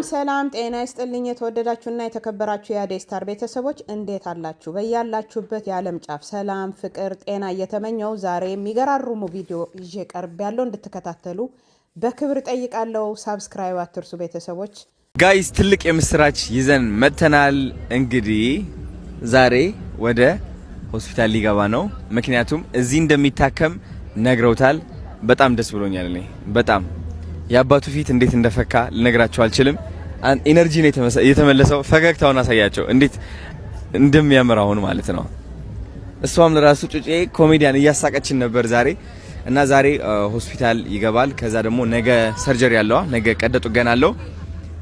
ሰላም ጤና ይስጥልኝ የተወደዳችሁና የተከበራችሁ የአደይ ስታር ቤተሰቦች እንዴት አላችሁ? በያላችሁበት የዓለም ጫፍ ሰላም፣ ፍቅር፣ ጤና እየተመኘው ዛሬ የሚገራርሙ ቪዲዮ ይዤ ቀርቤያለሁ። እንድትከታተሉ በክብር ጠይቃለሁ። ሳብስክራይብ አትርሱ ቤተሰቦች። ጋይስ ትልቅ የምስራች ይዘን መተናል። እንግዲህ ዛሬ ወደ ሆስፒታል ሊገባ ነው። ምክንያቱም እዚህ እንደሚታከም ነግረውታል። በጣም ደስ ብሎኛል። እኔ በጣም የአባቱ ፊት እንዴት እንደፈካ ልነግራችሁ አልችልም። ኢነርጂ ነው የተመለሰው። ፈገግታውን አሳያቸው እንዴት እንደሚያምር አሁን ማለት ነው። እሷም ለራሱ ጩጬ ኮሜዲያን እያሳቀችን ነበር ዛሬ እና ዛሬ ሆስፒታል ይገባል። ከዛ ደግሞ ነገ ሰርጀሪ ያለው ነገ ቀዶ ጥገና አለው።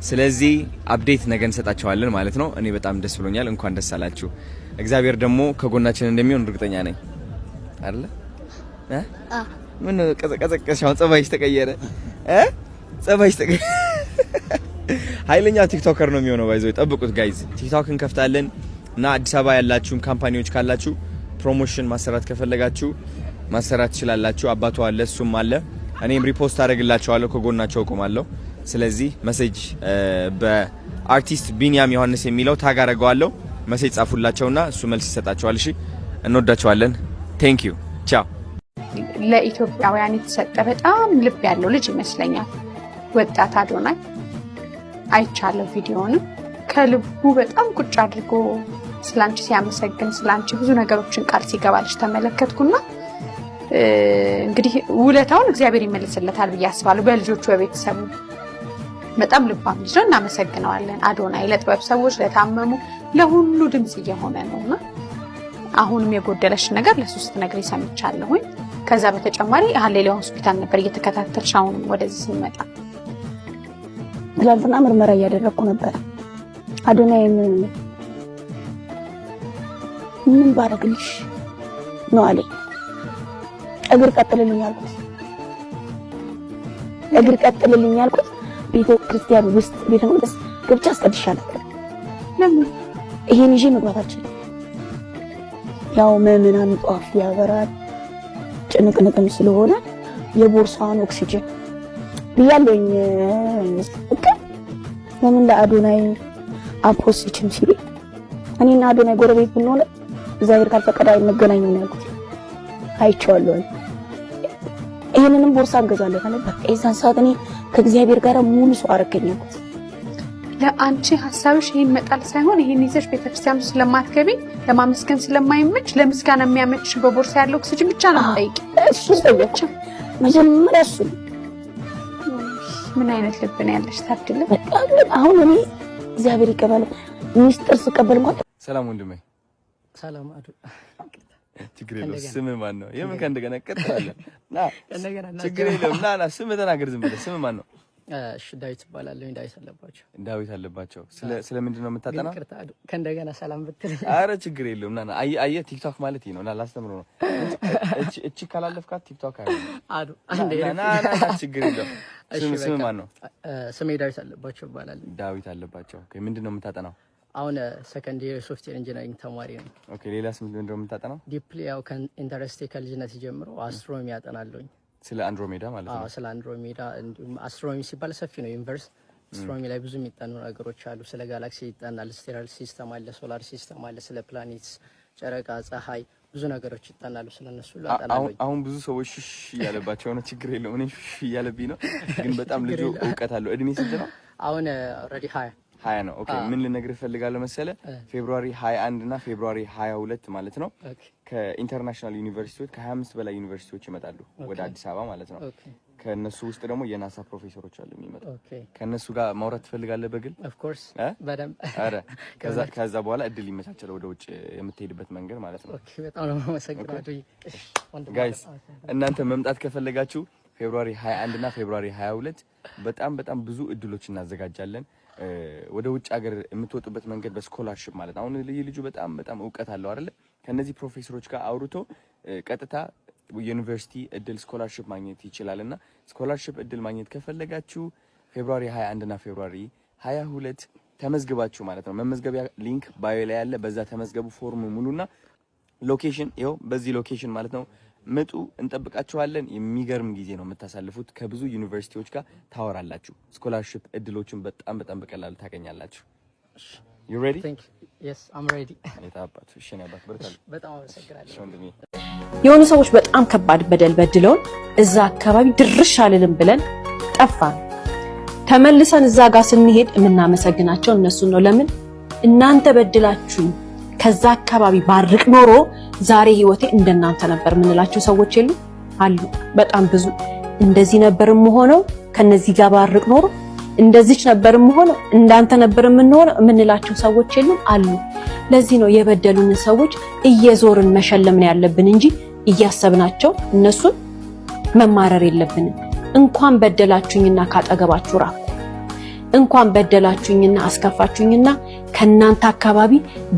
ስለዚህ አፕዴት ነገ እንሰጣቸዋለን ማለት ነው። እኔ በጣም ደስ ብሎኛል። እንኳን ደስ አላችሁ። እግዚአብሔር ደግሞ ከጎናችን እንደሚሆን እርግጠኛ ነኝ አይደል? ምን ቀዘቀዝሻው? ጸባይሽ ተቀየረ ጸባይሽ ተቀየረ። ኃይለኛ ቲክቶከር ነው የሚሆነው። ባይዘው ጠብቁት ጋይዝ። ቲክቶክ እንከፍታለን እና አዲስ አበባ ያላችሁ ካምፓኒዎች ካላችሁ ፕሮሞሽን ማሰራት ከፈለጋችሁ ማሰራት ትችላላችሁ። አባቱ አለ፣ እሱም አለ። እኔም ሪፖስት አደርግላችኋለሁ፣ ከጎናቸው እቆማለሁ። ስለዚህ ሜሴጅ በአርቲስት ቢኒያም ዮሐንስ የሚለው ታግ አደርገዋለሁ። ሜሴጅ ጻፉላቸውና እሱ መልስ ይሰጣቸዋል። እሺ፣ እንወዳቸዋለን። ቴንክ ዩ ቻው። ለኢትዮጵያውያን የተሰጠ በጣም ልብ ያለው ልጅ ይመስለኛል። ወጣት አዶናይ አይቻለሁ። ቪዲዮንም ከልቡ በጣም ቁጭ አድርጎ ስላንቺ ሲያመሰግን ስላንቺ ብዙ ነገሮችን ቃል ሲገባልሽ ተመለከትኩና እንግዲህ ውለታውን እግዚአብሔር ይመልስለታል ብዬ አስባለሁ። በልጆቹ በቤተሰቡ በጣም ልባም ልጅ ነው። እናመሰግነዋለን አዶናይ። ለጥበብ ሰዎች፣ ለታመሙ፣ ለሁሉ ድምጽ እየሆነ ነውና አሁንም የጎደለሽ ነገር ለሶስት ነገር ይሰምቻለሁኝ። ከዛ በተጨማሪ ሀሌላ ሆስፒታል ነበር እየተከታተልሽ። አሁንም ወደዚህ ስንመጣ ትላንትና ምርመራ እያደረኩ ነበር። አዶናይ ምን ባረግልሽ ነው አለኝ። እግር ቀጥልልኝ አልኩት። እግር ቀጥልልኝ አልኩት። ቤተ ክርስቲያን ውስጥ ቤተ መቅደስ ገብቼ አስቀድሻለሁ። ለምን ይሄን ይዤ መግባታችን ያው ምዕመናን ጧፍ ያበራል ጭንቅንቅም ስለሆነ የቦርሳውን ኦክሲጅን ብያለኝ። ለምን ለአዶናይ አፖስችም ሲል እኔና አዶናይ ጎረቤት ብንሆን እግዚአብሔር ካልፈቀደ አይገናኙም ያልኩት አይቼዋለሁ። ይሄንንም ቦርሳ እንገዛለን ነበር። እዛን ሰዓት እኔ ከእግዚአብሔር ጋር ሙሉ ሰው አረከኝኩት። ለአንቺ ሐሳብሽ ይሄን መጣል ሳይሆን ይሄን ይዘሽ ቤተክርስቲያን ስለማትገቢ ለማመስገን ስለማይመች ለምስጋና የሚያመች በቦርሳ ያለው ኦክሲጅን ብቻ ነው ጠይቂ። እሱ ሰዎች መጀመሪያ እሱ ምን አይነት ልብ ነው ያለሽ? ታድለ በጣም አሁን እኔ እግዚአብሔር ይቀበል ሚስጥር ስቀበል እንኳን ሰላም ወንድሜ። ሰላም አዱ ችግር የለውም። ስምህ ማን ነው? የምን ከእንደገና ቀጥላለህ? ና ችግር የለውም። ና ስምህ ተናገር። ዝም ብለህ ስምህ ማን ነው? እሺ ዳዊት ይባላል። ዳዊት አለባቸው። ዳዊት አለባቸው። ስለ ምንድን ነው የምታጠናው? ከእንደገና ሰላም ብትል። አረ ችግር የለውም። ና አየህ ቲክቶክ ማለት ይሄ ነው። ና ላስተምሮ ነው። እቺ ካላለፍካት ቲክቶክ አይደለም አዱ። አንዴ ና ችግር የለውም። ስም ማን ነው? ስሜ ዳዊት አለባቸው ይባላል። ዳዊት አለባቸው። ኦኬ ምንድን ነው የምታጠናው? አሁን ሰከንድ ኢየር ሶፍትዌር ኢንጂነሪንግ ተማሪ ነው። ኦኬ ሌላስ ምንድን ነው የምታጠናው? ዲፕሊ ያው ከኢንተረስት ከልጅነት ጀምሮ አስትሮኖሚ ያጠናለሁኝ። ስለ አንድሮሜዳ ማለት ነው? ስለ አንድሮሜዳ። እንዲሁም አስትሮኖሚ ሲባል ሰፊ ነው ዩኒቨርስ። አስትሮኖሚ ላይ ብዙ የሚጠኑ ነገሮች አሉ። ስለ ጋላክሲ ይጠናል፣ ስቴራል ሲስተም አለ፣ ሶላር ሲስተም አለ፣ ስለ ፕላኔትስ፣ ጨረቃ፣ ፀሐይ ብዙ ነገሮች ይጠናሉ። ስለነሱ አጠናለሁ። አሁን ብዙ ሰዎች ሽሽ እያለባቸው ነው። ችግር የለውም። እኔ ሽሽ እያለብኝ ነው፣ ግን በጣም ልጁ እውቀት አለው። እድሜ ስንት ነው? አሁን ኦልሬዲ 20 ነው። ኦኬ ምን ልነግርህ እፈልጋለሁ መሰለህ፣ ፌብሩዋሪ 21 እና ፌብሩዋሪ 22 ማለት ነው ከኢንተርናሽናል ዩኒቨርሲቲዎች ከ25 በላይ ዩኒቨርሲቲዎች ይመጣሉ ወደ አዲስ አበባ ማለት ነው። ከነሱ ውስጥ ደግሞ የናሳ ፕሮፌሰሮች አሉ የሚመጡ። ከነሱ ጋር ማውራት ትፈልጋለህ በግል? ኦፍ ኮርስ በደንብ። አረ ከዛ በኋላ እድል ይመቻቻል ወደ ውጭ የምትሄድበት መንገድ ማለት ነው። ኦኬ በጣም ነው የማመሰግነው ጋይስ። እናንተ መምጣት ከፈለጋችሁ ፌብሩዋሪ 21 እና ፌብሩዋሪ 22 በጣም ብዙ እድሎች እናዘጋጃለን። ወደ ውጭ ሀገር የምትወጡበት መንገድ በስኮላርሺፕ ማለት አሁን ልጁ በጣም እውቀት አለው አይደል? ከነዚህ ፕሮፌሰሮች ጋር አውርቶ ቀጥታ ዩኒቨርሲቲ እድል ስኮላርሺፕ ማግኘት ይችላልና ስኮላርሺፕ እድል ማግኘት ከፈለጋችሁ ፌብሩዋሪ 21 እና ፌብሩዋሪ 22 ተመዝግባችሁ ማለት ነው። መመዝገቢያ ሊንክ ባዮ ላይ ያለ፣ በዛ ተመዝገቡ፣ ፎርም ሙሉና ሎኬሽን ይኸው በዚህ ሎኬሽን ማለት ነው ምጡ እንጠብቃችኋለን የሚገርም ጊዜ ነው የምታሳልፉት ከብዙ ዩኒቨርሲቲዎች ጋር ታወራላችሁ ስኮላርሺፕ እድሎችን በጣም በቀላሉ ታገኛላችሁ you ready thank you yes I'm ready የታባቱ እሺ ነው አባት በርካል በጣም አመሰግናለሁ ወንድሜ የሆኑ ሰዎች በጣም ከባድ በደል በድለውን እዛ አካባቢ ድርሽ አልልም ብለን ጠፋን ተመልሰን እዛ ጋር ስንሄድ እናመሰግናቸው እነሱ ነው ለምን እናንተ በድላችሁ ከዛ አካባቢ ባርቅ ኖሮ ዛሬ ህይወቴ እንደናንተ ነበር ምንላቸው ሰዎች የሉ አሉ በጣም ብዙ እንደዚህ ነበርም ሆነው ከነዚህ ጋር ባርቅ ኖሮ እንደዚህች ነበርም ሆነው እንዳንተ ነበርም ሆነው ምንላቸው ሰዎች የሉ አሉ ለዚህ ነው የበደሉን ሰዎች እየዞርን መሸለም ነው ያለብን እንጂ እያሰብናቸው እነሱን መማረር የለብንም እንኳን በደላችሁኝና ካጠገባችሁ ራቁ እንኳን በደላችሁኝና አስከፋችሁኝና ከናንተ አካባቢ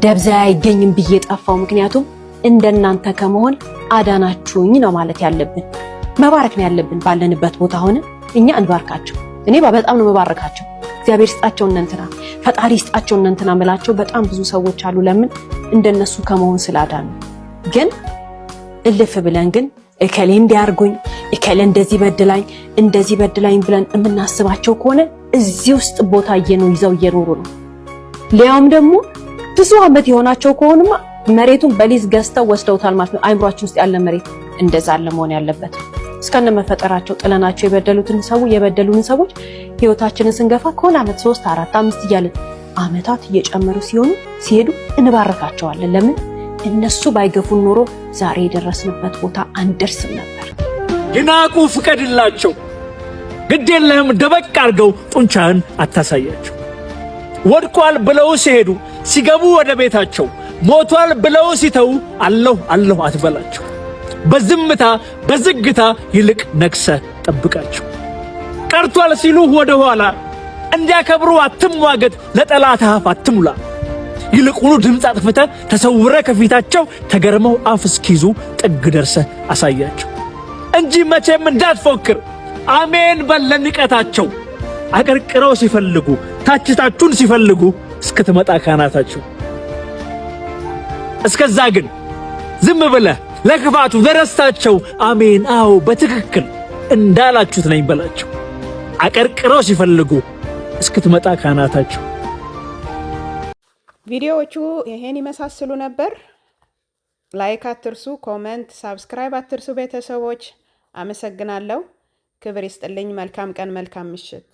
ደብዛ አይገኝም ብዬ ጠፋው ምክንያቱም እንደናንተ ከመሆን አዳናችሁኝ ነው ማለት ያለብን መባረክ ነው ያለብን ባለንበት ቦታ ሆነ እኛ እንባርካቸው እኔ በጣም ነው መባረካቸው እግዚአብሔር ይስጣቸው እንንተና ፈጣሪ ይስጣቸው እንንተና መላቸው በጣም ብዙ ሰዎች አሉ ለምን እንደነሱ ከመሆን ስላዳኑ ግን እልፍ ብለን ግን እከሌ እንዲያርጉኝ እከሌ እንደዚህ በድላኝ ብለን እናስባቸው ከሆነ እዚህ ውስጥ ቦታ ይዘው እየኖሩ ነው ሊያውም ደግሞ ብዙ አመት የሆናቸው ከሆነማ መሬቱን በሊዝ ገዝተው ወስደውታል ማለት ነው አይምሯችን ውስጥ ያለ መሬት እንደዛ ለመሆን ያለበት እስከነ መፈጠራቸው ጥለናቸው የበደሉን ሰዎች ህይወታችንን ስንገፋ ከሆነ አመት 3 4 5 እያልን አመታት እየጨመሩ ሲሄዱ እንባረካቸዋለን ለምን እነሱ ባይገፉን ኖሮ ዛሬ የደረስንበት ቦታ አንደርስም ነበር ይናቁ ፍቀድላቸው ግዴለህም ደበቅ አርገው ጡንቻህን አታሳያቸው ወድቋል ብለው ሲሄዱ ሲገቡ ወደ ቤታቸው ሞቷል ብለው ሲተው አለሁ አትበላቸው በዝምታ በዝግታ ይልቅ ነክሰ ጠብቃቸው ቀርቷል ሲሉ ወደ ኋላ እንዲያከብሩ አትሟገት ለጠላት አፍ አትሙላ ይልቁኑ ድምጽ አጥፍተ ተሰውረ ከፊታቸው ተገርመው አፍ እስኪይዙ ጥግ ደርሰ አሳያቸው እንጂ መቼም እንዳትፎክር አሜን በለንቀታቸው አቀርቅረው ሲፈልጉ ታችታችሁን ሲፈልጉ እስከተመጣ ካናታቸው እስከዛ ግን ዝም ብለህ ለክፋቱ ደረስታቸው አሜን አዎ በትክክል እንዳላችሁት ነኝ በላቸው አቀርቅረው ሲፈልጉ እስከተመጣ ካናታቸው ቪዲዮዎቹ ይሄን ይመሳሰሉ ነበር ላይክ አትርሱ ኮሜንት ሰብስክራይብ አትርሱ ቤተሰቦች አመሰግናለሁ ክብር ይስጥልኝ መልካም ቀን መልካም ምሽት